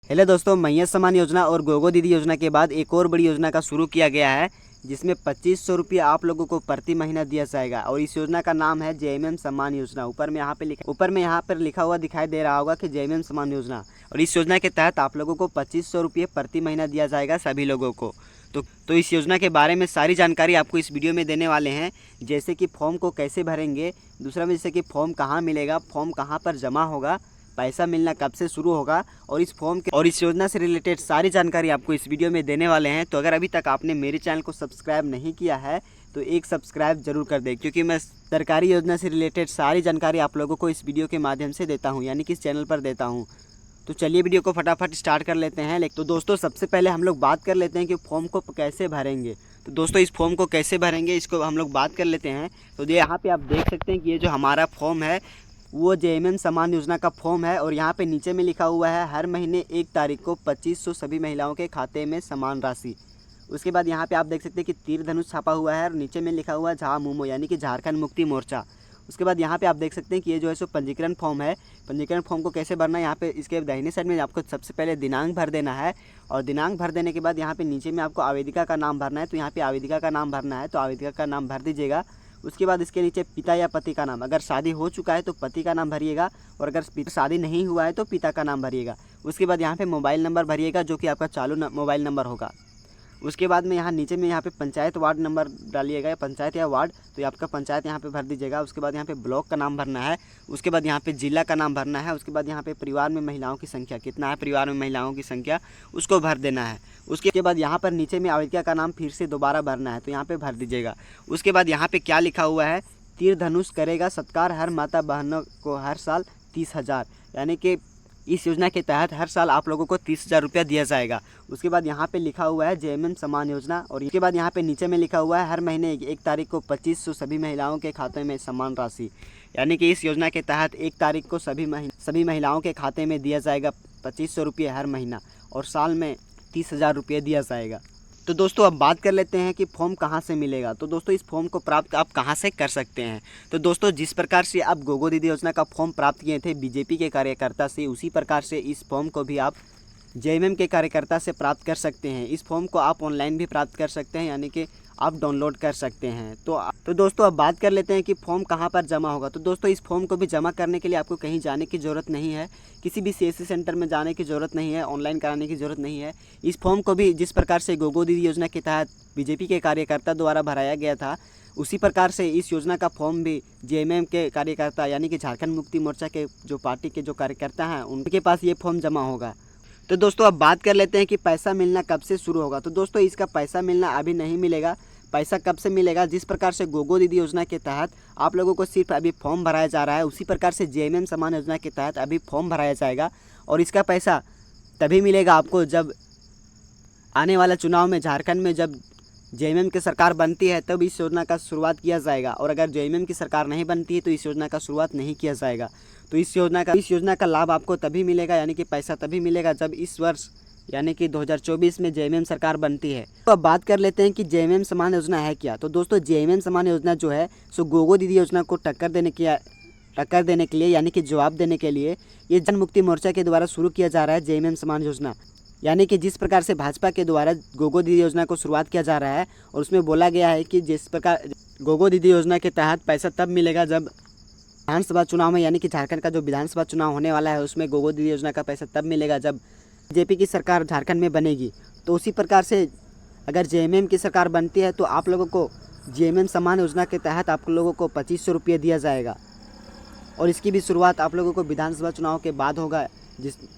Hello दोस्तों, मैया सम्मान योजना और गोगो दीदी योजना के बाद एक और बड़ी योजना का शुरू किया गया है, जिसमें 2500 रुपये आप लोगों को प्रति महीना दिया जाएगा। और इस योजना का नाम है जेएमएम सम्मान योजना। ऊपर में यहाँ पर लिखा हुआ दिखाई दे रहा होगा कि जेएमएम सम्मान योजना। और इस योजना के तहत आप लोगों को 2500 रुपये प्रति महीना दिया जाएगा सभी लोगों को। तो इस योजना के बारे में सारी जानकारी आपको इस वीडियो में देने वाले हैं, जैसे कि फॉर्म को कैसे भरेंगे, दूसरा में जैसे कि फॉर्म कहाँ मिलेगा, फॉर्म कहाँ पर जमा होगा, पैसा मिलना कब से शुरू होगा, और इस योजना से रिलेटेड सारी जानकारी आपको इस वीडियो में देने वाले हैं। तो अगर अभी तक आपने मेरे चैनल को सब्सक्राइब नहीं किया है तो एक सब्सक्राइब जरूर कर दें, क्योंकि मैं सरकारी योजना से रिलेटेड सारी जानकारी आप लोगों को इस वीडियो के माध्यम से देता हूं, यानी कि इस चैनल पर देता हूं। तो चलिए वीडियो को फटाफट स्टार्ट कर लेते हैं। तो दोस्तों, सबसे पहले हम लोग बात कर लेते हैं कि फॉर्म को कैसे भरेंगे। तो दोस्तों, इस फॉर्म को कैसे भरेंगे इसको हम लोग बात कर लेते हैं। तो यहाँ पे आप देख सकते हैं कि ये जो हमारा फॉर्म है वो जेएमएम सम्मान योजना का फॉर्म है। और यहाँ पे नीचे में लिखा हुआ है हर महीने 1 तारीख को 2500 सभी महिलाओं के खाते में समान राशि। उसके बाद यहाँ पे आप देख सकते हैं कि तीर धनुष छापा हुआ है और नीचे में लिखा हुआ है झामुमो, यानी कि झारखंड मुक्ति मोर्चा। उसके बाद यहाँ पे आप देख सकते हैं कि ये जो है सो पंजीकरण फॉर्म है। पंजीकरण फॉर्म को कैसे भरना है, यहाँ पे इसके दाहिने साइड में आपको सबसे पहले दिनांक भर देना है। और दिनांक भर देने के बाद यहाँ पे नीचे में आपको आवेदिका का नाम भरना है। तो यहाँ पे आवेदिका का नाम भरना है, तो आवेदिका का नाम भर दीजिएगा। उसके बाद इसके नीचे पिता या पति का नाम, अगर शादी हो चुका है तो पति का नाम भरिएगा, और अगर शादी नहीं हुआ है तो पिता का नाम भरिएगा। उसके बाद यहाँ पे मोबाइल नंबर भरिएगा, जो कि आपका चालू मोबाइल नंबर होगा। उसके बाद में यहाँ नीचे में यहाँ पे पंचायत वार्ड नंबर डालिएगा, या पंचायत या वार्ड, तो ये आपका पंचायत यहाँ पे भर दीजिएगा। उसके बाद यहाँ पे ब्लॉक का नाम भरना है। उसके बाद यहाँ पे जिला का नाम भरना है। उसके बाद यहाँ पे परिवार में महिलाओं की संख्या कितना है, परिवार में महिलाओं की संख्या उसको भर देना है। उसके बाद यहाँ पर नीचे में आवेदिका का नाम फिर से दोबारा भरना है, तो यहाँ पे भर दीजिएगा। उसके बाद यहाँ पे क्या लिखा हुआ है, तीर धनुष करेगा सत्कार हर माता बहनों को हर साल 30,000, यानी कि इस योजना के तहत हर साल आप लोगों को 30,000 रुपया दिया जाएगा। उसके बाद यहाँ पे लिखा हुआ है जेएमएम सम्मान योजना। और इसके बाद यहाँ पे नीचे में लिखा हुआ है हर महीने 1 तारीख को 2500 सभी महिलाओं के खाते में समान राशि, यानी कि इस योजना के तहत 1 तारीख को सभी महिलाओं के खाते में दिया जाएगा 2500 रुपये हर महीना, और साल में 30,000 रुपये दिया जाएगा। तो दोस्तों, अब बात कर लेते हैं कि फॉर्म कहाँ से मिलेगा। तो दोस्तों, इस फॉर्म को प्राप्त आप कहाँ से कर सकते हैं। तो दोस्तों, जिस प्रकार से आप गोगो दीदी योजना का फॉर्म प्राप्त किए थे बीजेपी के कार्यकर्ता से, उसी प्रकार से इस फॉर्म को भी आप जेएमएम के कार्यकर्ता से प्राप्त कर सकते हैं। इस फॉर्म को आप ऑनलाइन भी प्राप्त कर सकते हैं, यानी कि आप डाउनलोड कर सकते हैं। तो दोस्तों, अब बात कर लेते हैं कि फॉर्म कहाँ पर जमा होगा। तो दोस्तों, इस फॉर्म को भी जमा करने के लिए आपको कहीं जाने की ज़रूरत नहीं है, किसी भी सीएससी सेंटर में जाने की ज़रूरत नहीं है, ऑनलाइन कराने की ज़रूरत नहीं है। इस फॉर्म को भी जिस प्रकार से गोगो दीदी योजना के तहत बीजेपी के कार्यकर्ता द्वारा भराया गया था, उसी प्रकार से इस योजना का फॉर्म भी जेएमएम के कार्यकर्ता, यानी कि झारखंड मुक्ति मोर्चा के जो पार्टी के जो कार्यकर्ता हैं, उनके पास ये फॉर्म जमा होगा। तो दोस्तों, अब बात कर लेते हैं कि पैसा मिलना कब से शुरू होगा। तो दोस्तों, इसका पैसा मिलना अभी नहीं मिलेगा। पैसा कब से मिलेगा, जिस प्रकार से गोगो दीदी योजना के तहत आप लोगों को सिर्फ अभी फॉर्म भराया जा रहा है, उसी प्रकार से जेएमएम सम्मान योजना के तहत अभी फॉर्म भराया जाएगा। और इसका पैसा तभी मिलेगा आपको जब आने वाला चुनाव में झारखंड में जब जेएमएम की सरकार बनती है, तब इस योजना का शुरुआत किया जाएगा। और अगर जेएमएम की सरकार नहीं बनती है तो इस योजना का शुरुआत नहीं किया जाएगा। तो इस योजना का लाभ आपको तभी मिलेगा, यानी कि पैसा तभी मिलेगा जब इस वर्ष यानी कि 2024 में जेएमएम सरकार बनती है। तो अब बात कर लेते हैं कि जेएमएम सम्मान योजना है क्या। तो दोस्तों, जेएमएम सम्मान योजना जो है सो गोगो दीदी योजना को टक्कर देने के लिए, यानी कि जवाब देने के लिए ये जन मुक्ति मोर्चा के द्वारा शुरू किया जा रहा है जेएमएम सम्मान योजना। यानी कि जिस प्रकार से भाजपा के द्वारा गोगो दीदी योजना को शुरुआत किया जा रहा है, और उसमें बोला गया है कि जिस प्रकार गोगो दीदी योजना के तहत पैसा तब मिलेगा जब विधानसभा चुनाव में, यानी कि झारखंड का जो विधानसभा चुनाव होने वाला है, उसमें गोगो दीदी योजना का पैसा तब मिलेगा जब बीजेपी की सरकार झारखंड में बनेगी। तो उसी प्रकार से अगर जेएमएम की सरकार बनती है तो आप लोगों को जेएमएम सम्मान योजना के तहत आप लोगों को 2500 रुपये दिया जाएगा। और इसकी भी शुरुआत आप लोगों को विधानसभा चुनाव के बाद होगा।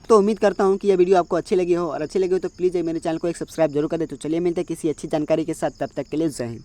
तो उम्मीद करता हूँ कि यह वीडियो आपको अच्छी लगी हो, और अच्छी लगी हो तो प्लीज़ मेरे चैनल को एक सब्सक्राइब जरूर कर दे। तो चलिए मिलते हैं किसी अच्छी जानकारी के साथ, तब तक के लिए जय हिंद।